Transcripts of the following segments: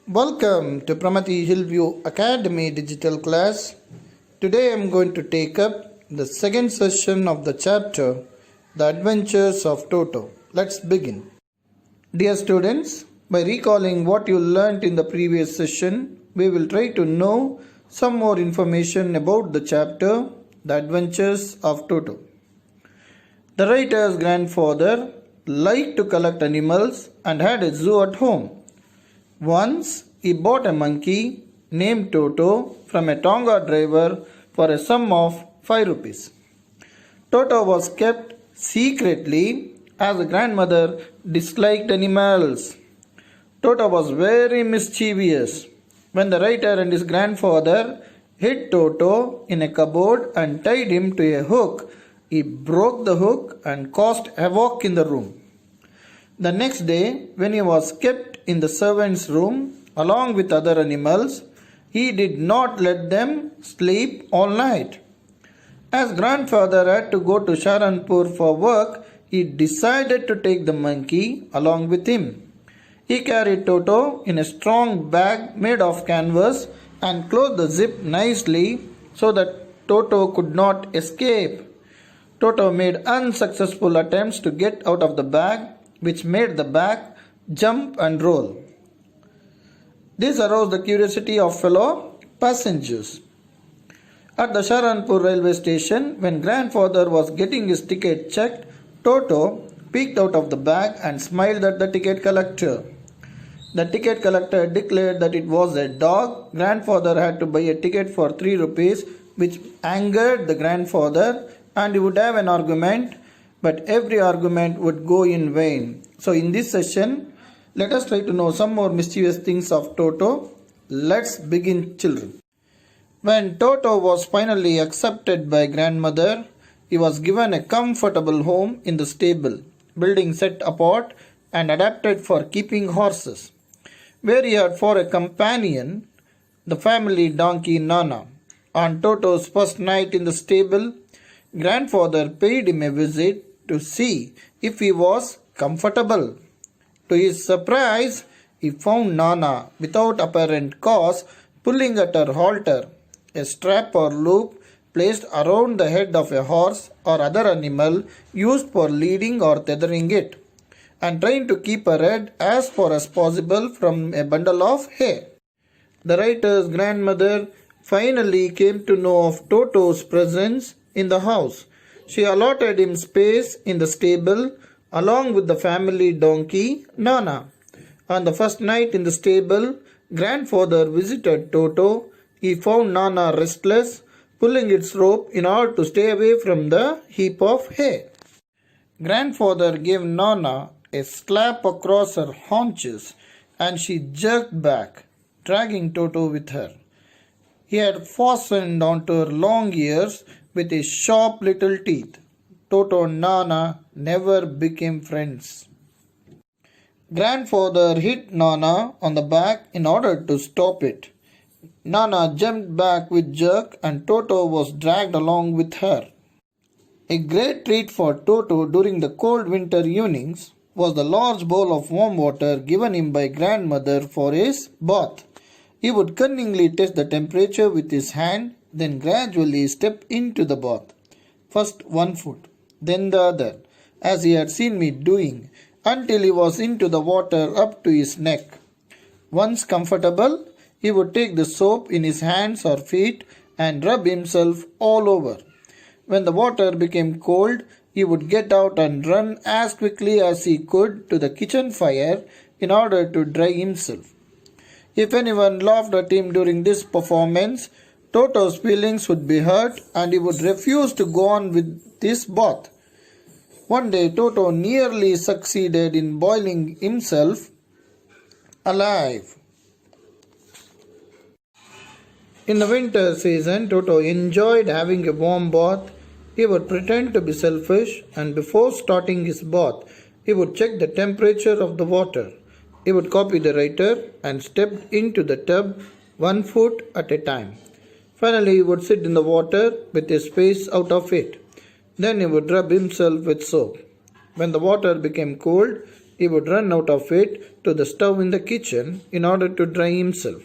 Welcome to Pramati Hillview Academy digital class. Today I am going to take up the second session of the chapter, The Adventures of Toto. Let's begin. Dear students, by recalling what you learnt in the previous session, we will try to know some more information about the chapter, The Adventures of Toto. The writer's grandfather liked to collect animals and had a zoo at home. Once he bought a monkey named Toto from a Tonga driver for a sum of 5 rupees. Toto was kept secretly as the grandmother disliked animals. Toto was very mischievous. When the writer and his grandfather hid Toto in a cupboard and tied him to a hook, he broke the hook and caused havoc in the room. The next day, when he was kept in the servants' room along with other animals, he did not let them sleep all night. As grandfather had to go to Sharanpur for work, he decided to take the monkey along with him. He carried Toto in a strong bag made of canvas and closed the zip nicely so that Toto could not escape. Toto made unsuccessful attempts to get out of the bag, which made the bag jump and roll. This aroused the curiosity of fellow passengers. At the Sharanpur railway station, when grandfather was getting his ticket checked, Toto peeked out of the bag and smiled at the ticket collector. The ticket collector declared that it was a dog. Grandfather had to buy a ticket for 3 rupees, which angered the grandfather, and he would have an argument, but every argument would go in vain. So in this session, let us try to know some more mischievous things of Toto. Let's begin, children. When Toto was finally accepted by grandmother, he was given a comfortable home in the stable, building set apart and adapted for keeping horses, where he had for a companion the family donkey Nana. On Toto's first night in the stable, grandfather paid him a visit to see if he was comfortable. To his surprise, he found Nana, without apparent cause, pulling at her halter, a strap or loop placed around the head of a horse or other animal used for leading or tethering it, and trying to keep her head as far as possible from a bundle of hay. The writer's grandmother finally came to know of Toto's presence in the house. She allotted him space in the stable along with the family donkey Nana. On the first night in the stable, grandfather visited Toto. He found Nana restless, pulling its rope in order to stay away from the heap of hay. Grandfather gave Nana a slap across her haunches and she jerked back, dragging Toto with her. He had fastened onto her long ears with his sharp little teeth. Toto and Nana never became friends. Grandfather hit Nana on the back in order to stop it. Nana jumped back with jerk and Toto was dragged along with her. A great treat for Toto during the cold winter evenings was the large bowl of warm water given him by grandmother for his bath. He would cunningly test the temperature with his hand, then gradually step into the bath. First one foot, then the other, as he had seen me doing, until he was into the water up to his neck. Once comfortable, he would take the soap in his hands or feet and rub himself all over. When the water became cold, he would get out and run as quickly as he could to the kitchen fire in order to dry himself. If anyone laughed at him during this performance, Toto's feelings would be hurt and he would refuse to go on with this bath. One day Toto nearly succeeded in boiling himself alive. In the winter season, Toto enjoyed having a warm bath. He would pretend to be selfish and before starting his bath, he would check the temperature of the water. He would copy the writer and stepped into the tub 1 foot at a time. Finally, he would sit in the water with his face out of it. Then he would rub himself with soap. When the water became cold, he would run out of it to the stove in the kitchen in order to dry himself.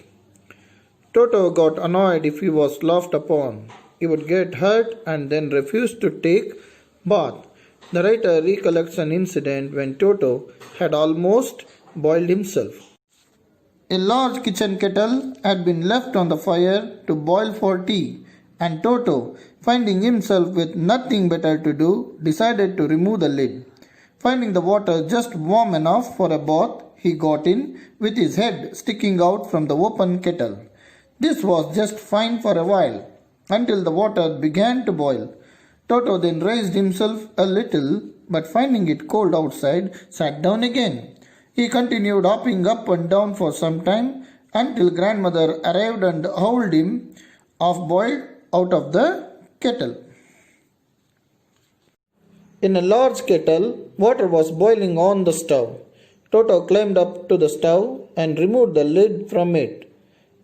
Toto got annoyed if he was laughed upon. He would get hurt and then refuse to take bath. The writer recollects an incident when Toto had almost boiled himself. A large kitchen kettle had been left on the fire to boil for tea, and Toto, finding himself with nothing better to do, decided to remove the lid. Finding the water just warm enough for a bath, he got in with his head sticking out from the open kettle. This was just fine for a while, until the water began to boil. Toto then raised himself a little, but finding it cold outside, sat down again. He continued hopping up and down for some time, until grandmother arrived and hauled him half-boiled out of the kettle. In a large kettle, water was boiling on the stove. Toto climbed up to the stove and removed the lid from it.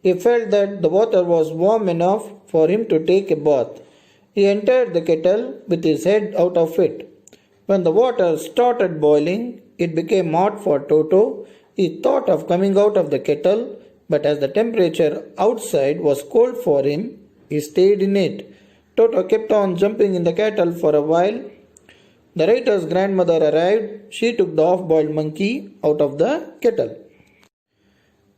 He felt that the water was warm enough for him to take a bath. He entered the kettle with his head out of it. When the water started boiling, it became hot for Toto. He thought of coming out of the kettle, but as the temperature outside was cold for him, he stayed in it. Toto kept on jumping in the kettle for a while. The writer's grandmother arrived. She took the half-boiled monkey out of the kettle.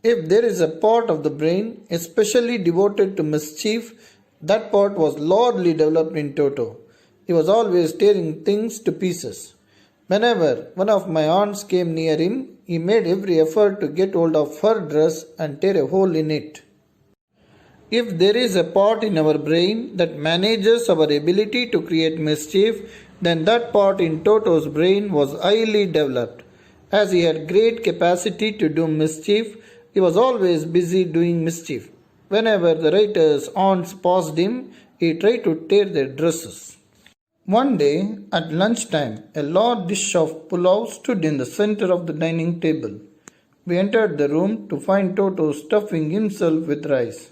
If there is a part of the brain especially devoted to mischief, that part was largely developed in Toto. He was always tearing things to pieces. Whenever one of my aunts came near him, he made every effort to get hold of her dress and tear a hole in it. If there is a part in our brain that manages our ability to create mischief, then that part in Toto's brain was highly developed. As he had great capacity to do mischief, he was always busy doing mischief. Whenever the writer's aunts passed him, he tried to tear their dresses. One day, at lunchtime, a large dish of pulao stood in the center of the dining table. We entered the room to find Toto stuffing himself with rice.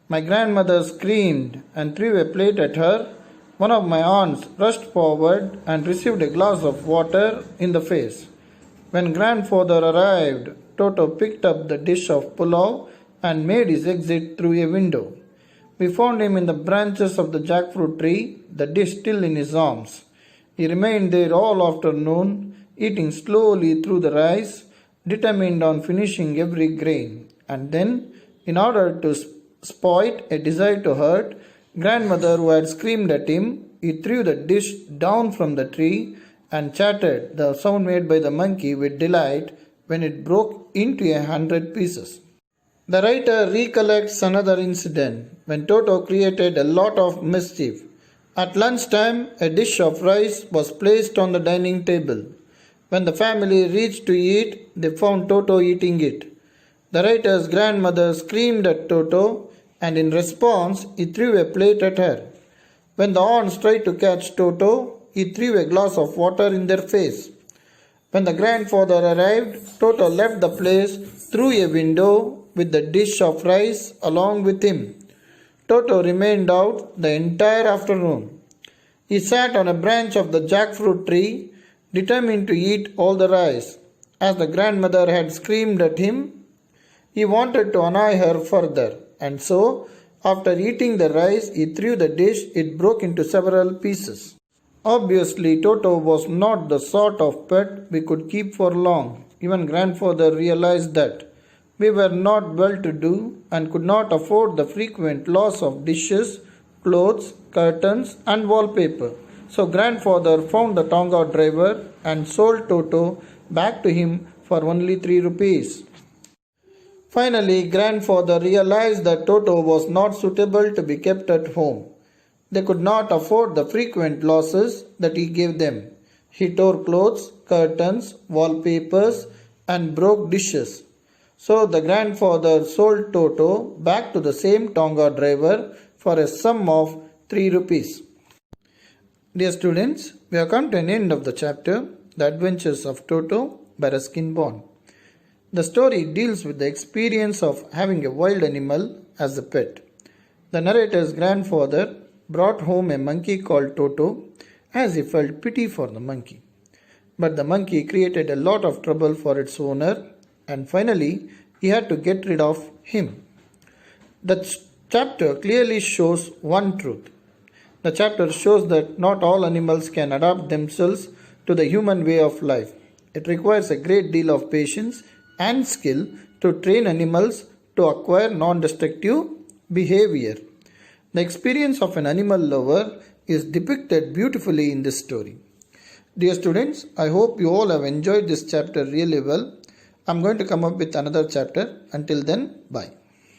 My grandmother screamed and threw a plate at her. One of my aunts rushed forward and received a glass of water in the face. When grandfather arrived, Toto picked up the dish of pulao and made his exit through a window. We found him in the branches of the jackfruit tree, the dish still in his arms. He remained there all afternoon, eating slowly through the rice, determined on finishing every grain. And then, in order to spite a desire to hurt grandmother who had screamed at him, he threw the dish down from the tree and chattered the sound made by the monkey with delight when it broke into 100 pieces. The writer recollects another incident when Toto created a lot of mischief. At lunchtime, a dish of rice was placed on the dining table. When the family reached to eat, they found Toto eating it. The writer's grandmother screamed at Toto, and in response, he threw a plate at her. When the aunts tried to catch Toto, he threw a glass of water in their face. When the grandfather arrived, Toto left the place through a window with the dish of rice along with him. Toto remained out the entire afternoon. He sat on a branch of the jackfruit tree, determined to eat all the rice. As the grandmother had screamed at him, he wanted to annoy her further, and so, after eating the rice, he threw the dish. It broke into several pieces. Obviously, Toto was not the sort of pet we could keep for long. Even grandfather realized that. We were not well-to-do and could not afford the frequent loss of dishes, clothes, curtains and wallpaper. So grandfather found the Tonga driver and sold Toto back to him for only 3 rupees. Finally, grandfather realized that Toto was not suitable to be kept at home. They could not afford the frequent losses that he gave them. He tore clothes, curtains, wallpapers and broke dishes. So the grandfather sold Toto back to the same Tonga driver for a sum of 3 rupees. Dear students, we have come to an end of the chapter, The Adventures of Toto by Ruskin Bond. The story deals with the experience of having a wild animal as a pet. The narrator's grandfather brought home a monkey called Toto as he felt pity for the monkey. but the monkey created a lot of trouble for its owner, and finally he had to get rid of him. The chapter clearly shows one truth. The chapter shows that not all animals can adapt themselves to the human way of life. It requires a great deal of patience and skill to train animals to acquire non-destructive behavior. The experience of an animal lover is depicted beautifully in this story. Dear students, I hope you all have enjoyed this chapter really well. I'm going to come up with another chapter. Until then, bye.